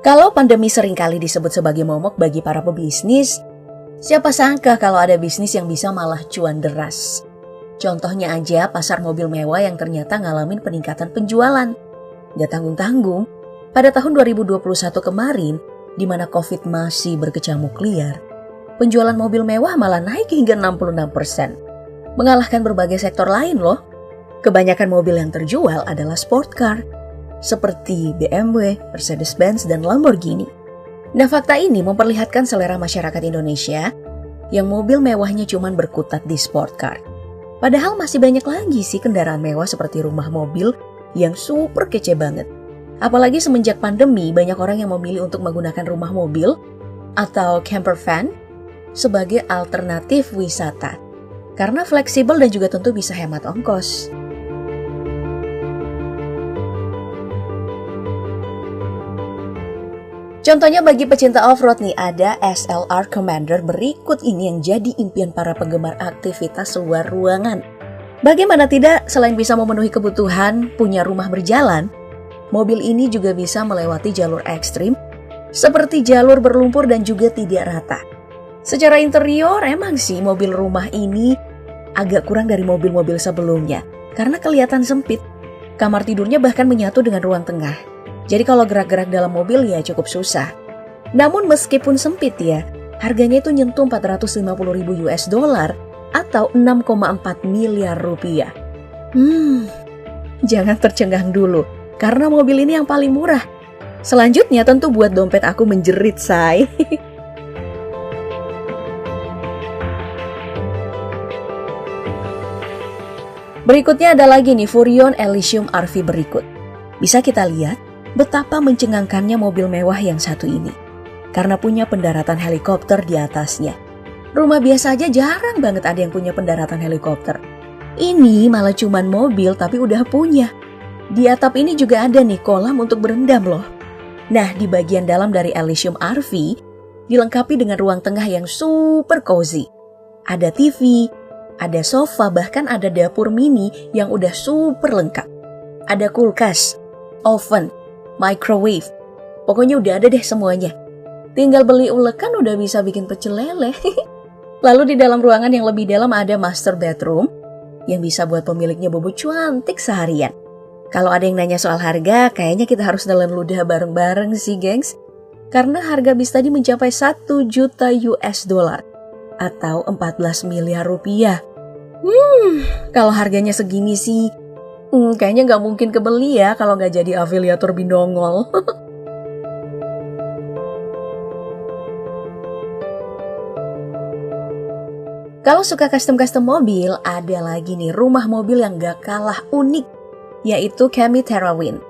Kalau pandemi seringkali disebut sebagai momok bagi para pebisnis, siapa sangka kalau ada bisnis yang bisa malah cuan deras. Contohnya aja pasar mobil mewah yang ternyata ngalamin peningkatan penjualan. Gak tanggung-tanggung, pada tahun 2021 kemarin, di mana COVID masih berkecamuk liar, penjualan mobil mewah malah naik hingga 66%. Mengalahkan berbagai sektor lain loh. Kebanyakan mobil yang terjual adalah sport car, seperti BMW, Mercedes-Benz, dan Lamborghini. Nah, fakta ini memperlihatkan selera masyarakat Indonesia yang mobil mewahnya cuman berkutat di sport car. Padahal masih banyak lagi sih kendaraan mewah seperti rumah mobil yang super kece banget. Apalagi semenjak pandemi, banyak orang yang memilih untuk menggunakan rumah mobil atau camper van sebagai alternatif wisata. Karena fleksibel dan juga tentu bisa hemat ongkos. Contohnya bagi pecinta off-road nih, ada SLR Commander berikut ini yang jadi impian para penggemar aktivitas luar ruangan. Bagaimana tidak, selain bisa memenuhi kebutuhan punya rumah berjalan, mobil ini juga bisa melewati jalur ekstrim seperti jalur berlumpur dan juga tidak rata. Secara interior emang sih mobil rumah ini agak kurang dari mobil-mobil sebelumnya karena kelihatan sempit. Kamar tidurnya bahkan menyatu dengan ruang tengah. Jadi kalau gerak-gerak dalam mobil ya cukup susah. Namun meskipun sempit ya, harganya itu nyentuh 450.000 US dollar atau 6,4 miliar rupiah. Jangan tercengang dulu, karena mobil ini yang paling murah. Selanjutnya tentu buat dompet aku menjerit, say. Berikutnya ada lagi nih, Furrion Elysium RV berikut. Bisa kita lihat betapa mencengangkannya mobil mewah yang satu ini. Karena punya pendaratan helikopter di atasnya. Rumah biasa aja jarang banget ada yang punya pendaratan helikopter. Ini malah cuman mobil tapi udah punya. Di atap ini juga ada nih kolam untuk berendam loh. Nah, di bagian dalam dari Elysium RV dilengkapi dengan ruang tengah yang super cozy. Ada TV, ada sofa, bahkan ada dapur mini yang udah super lengkap. Ada kulkas, oven, microwave. Pokoknya udah ada deh semuanya. Tinggal beli ulekan udah bisa bikin pecel lele. Lalu di dalam ruangan yang lebih dalam ada master bedroom yang bisa buat pemiliknya bobo cantik seharian. Kalau ada yang nanya soal harga, kayaknya kita harus nelan ludah bareng-bareng sih, gengs. Karena harga bis tadi mencapai 1 juta US dollar atau 14 miliar rupiah. Kalau harganya segini sih, kayaknya nggak mungkin kebeli ya kalau nggak jadi afiliator binongol. Kalau suka custom-custom mobil, ada lagi nih rumah mobil yang gak kalah unik, yaitu Cammy Terrawin.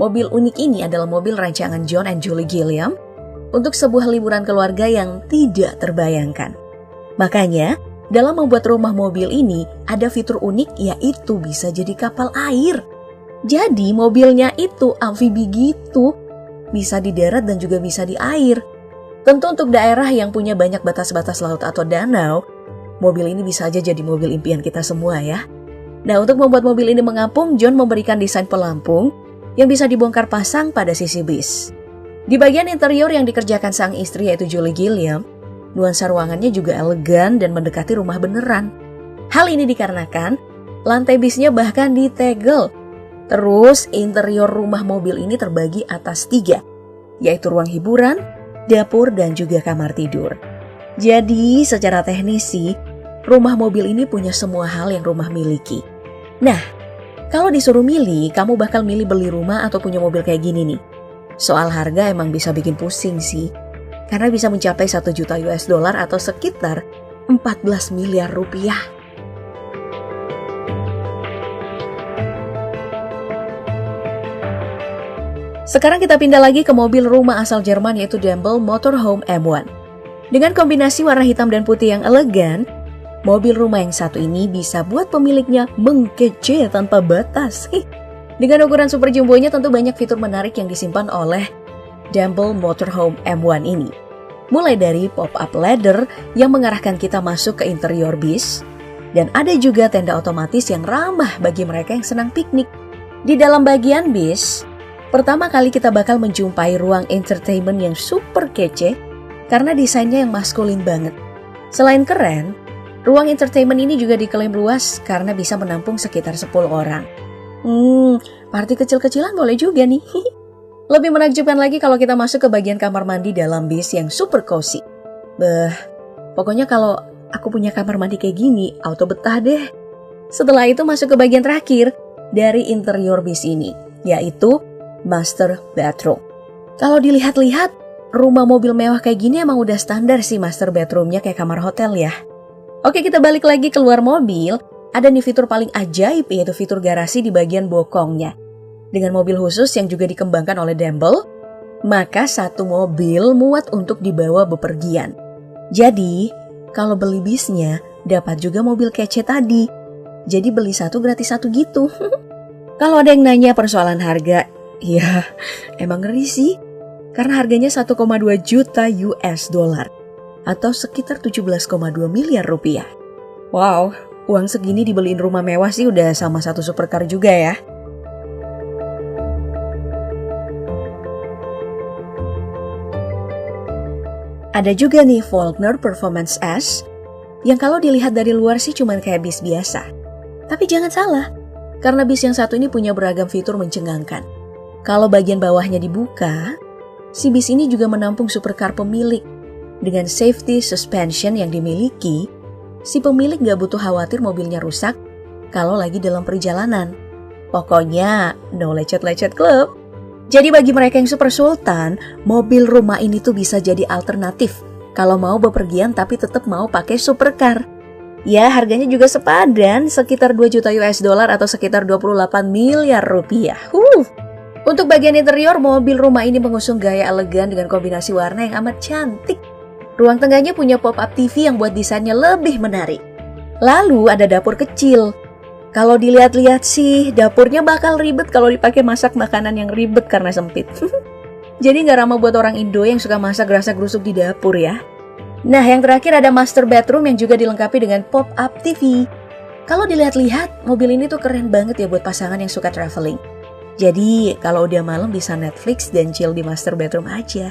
Mobil unik ini adalah mobil rancangan John and Julie Gilliam untuk sebuah liburan keluarga yang tidak terbayangkan. Makanya, dalam membuat rumah mobil ini ada fitur unik, yaitu bisa jadi kapal air. Jadi mobilnya itu amfibi gitu, bisa di darat dan juga bisa di air. Tentu untuk daerah yang punya banyak batas-batas laut atau danau, mobil ini bisa aja jadi mobil impian kita semua ya. Nah, untuk membuat mobil ini mengapung, John memberikan desain pelampung yang bisa dibongkar pasang pada sisi bis. Di bagian interior yang dikerjakan sang istri yaitu Julie Gilliam, nuansa ruangannya juga elegan dan mendekati rumah beneran. Hal ini dikarenakan lantai bisnya bahkan ditegel. Terus interior rumah mobil ini terbagi atas 3, yaitu ruang hiburan, dapur, dan juga kamar tidur. Jadi secara teknis sih, rumah mobil ini punya semua hal yang rumah miliki. Nah, kalau disuruh milih, kamu bakal milih beli rumah atau punya mobil kayak gini nih? Soal harga emang bisa bikin pusing sih. Karena bisa mencapai 1 juta US dollar atau sekitar 14 miliar rupiah. Sekarang kita pindah lagi ke mobil rumah asal Jerman yaitu Daimler Motorhome M1. Dengan kombinasi warna hitam dan putih yang elegan, mobil rumah yang satu ini bisa buat pemiliknya mengkece tanpa batas. Dengan ukuran super jumbonya tentu banyak fitur menarik yang disimpan oleh Daimler Motorhome M1 ini. Mulai dari pop-up ladder yang mengarahkan kita masuk ke interior bis, dan ada juga tenda otomatis yang ramah bagi mereka yang senang piknik. Di dalam bagian bis, Pertama kali kita bakal menjumpai ruang entertainment yang super kece karena desainnya yang maskulin banget. Selain keren, ruang entertainment ini juga diklaim luas karena bisa menampung sekitar 10 orang. Party kecil-kecilan boleh juga nih. Lebih menakjubkan lagi kalau kita masuk ke bagian kamar mandi dalam bis yang super cozy. Pokoknya kalau aku punya kamar mandi kayak gini, auto betah deh. Setelah itu masuk ke bagian terakhir dari interior bis ini, yaitu master bedroom. Kalau dilihat-lihat, rumah mobil mewah kayak gini emang udah standar sih master bedroomnya kayak kamar hotel ya. Oke, kita balik lagi keluar mobil. Ada nih fitur paling ajaib, yaitu fitur garasi di bagian bokongnya. Dengan mobil khusus yang juga dikembangkan oleh Demble, maka satu mobil muat untuk dibawa bepergian. Jadi, kalau beli bisnya, dapat juga mobil kece tadi. Jadi beli satu gratis satu gitu. Kalau ada yang nanya persoalan harga, ya emang ngeri sih. Karena harganya 1,2 juta US dollar atau sekitar 17,2 miliar rupiah. Wow, uang segini dibeliin rumah mewah sih udah sama satu supercar juga ya. Ada juga nih Faulkner Performance S yang kalau dilihat dari luar sih cuman kayak bis biasa. Tapi jangan salah, karena bis yang satu ini punya beragam fitur mencengangkan. Kalau bagian bawahnya dibuka, si bis ini juga menampung supercar pemilik. Dengan safety suspension yang dimiliki, si pemilik gak butuh khawatir mobilnya rusak kalau lagi dalam perjalanan. Pokoknya no lecet-lecet club. Jadi bagi mereka yang super sultan, mobil rumah ini tuh bisa jadi alternatif kalau mau bepergian tapi tetap mau pakai supercar. Ya, harganya juga sepadan, sekitar 2 juta US dollar atau sekitar 28 miliar rupiah. Untuk bagian interior, mobil rumah ini mengusung gaya elegan dengan kombinasi warna yang amat cantik. Ruang tengahnya punya pop-up TV yang buat desainnya lebih menarik. Lalu ada dapur kecil. Kalau dilihat-lihat sih, dapurnya bakal ribet kalau dipakai masak makanan yang ribet karena sempit. Jadi nggak ramah buat orang Indo yang suka masak gerasa-gerusuk di dapur ya. Nah, yang terakhir ada master bedroom yang juga dilengkapi dengan pop-up TV. Kalau dilihat-lihat, mobil ini tuh keren banget ya buat pasangan yang suka traveling. Jadi, kalau udah malam bisa Netflix dan chill di master bedroom aja.